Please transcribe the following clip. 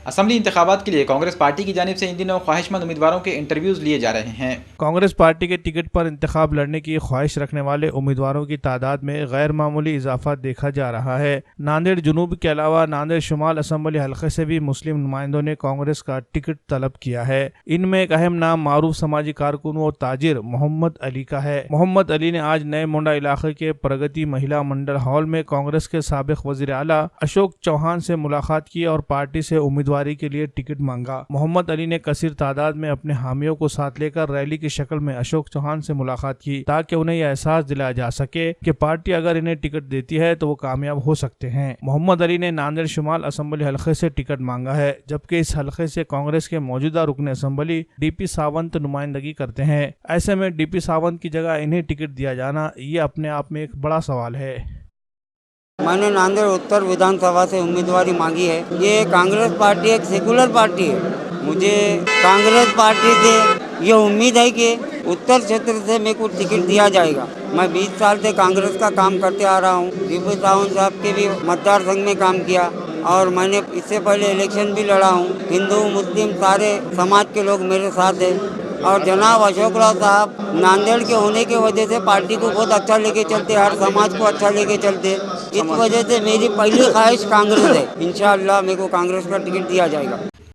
Assembly इंतखाबात के लिए कांग्रेस पार्टी की जानिब से इन दिनों ख्वाहिशमंद उम्मीदवारों के इंटरव्यूज लिए जा रहे हैं। कांग्रेस पार्टी के टिकट पर इंतखाब लड़ने की ख्वाहिश रखने वाले उम्मीदवारों की तादाद में गैर मामूली इजाफा देखा जा रहा है। नांदेड़ जुनूब के अलावा नांदेड़ शुमाल असेंबली हल्के से भी मुस्लिम नुमाइंदों ने कांग्रेस का टिकट तलब किया है। इनमें एक अहम नाम मारूफ समाजी कारकुन और ताजिर मोहम्मद अली का है। मोहम्मद अली ने आज नए मुंडा इलाके के प्रगति महिला मंडल हॉल में कांग्रेस के साबिक वजीर आला अशोक चौहान से मुलाकात की और पार्टी से उम्मीदवारी के लिए टिकट मांगा। मोहम्मद अली ने कसीर तादाद में अपने हामियों को साथ लेकर रैली की शक्ल में अशोक चौहान से मुलाकात की ताकि उन्हें यह एहसास दिलाया जा सके कि पार्टी अगर इन्हें टिकट देती है तो वो कामयाब हो सकते हैं। मोहम्मद अली ने नांदेड़ शुमाल असेंबली हल्के से टिकट मांगा है, जबकि इस हल्के से कांग्रेस के मौजूदा रुकन असेंबली डीपी सावंत नुमाइंदगी करते हैं। ऐसे में डीपी सावंत की जगह इन्हें टिकट दिया जाना ये अपने आप में एक बड़ा सवाल है। मैंने नांदेड़ उत्तर विधानसभा से उम्मीदवारी मांगी है। ये कांग्रेस पार्टी एक सेकुलर पार्टी है। मुझे कांग्रेस पार्टी से ये उम्मीद है कि उत्तर क्षेत्र से मेरे को टिकट दिया जाएगा। मैं 20 साल से कांग्रेस का काम करते आ रहा हूँ। डीपी सावंत साहब के भी मतदार संघ में काम किया और मैंने इससे पहले इलेक्शन भी लड़ा हूँ। हिंदू मुस्लिम सारे समाज के लोग मेरे साथ हैं और जनाब अशोक राव साहब नांदेड़ के होने की वजह से पार्टी को बहुत अच्छा लेके चलते, हर समाज को अच्छा लेके चलते। इस वजह से मेरी पहली ख्वाहिश कांग्रेस है। इंशाअल्लाह मेरे को कांग्रेस का टिकट दिया जाएगा।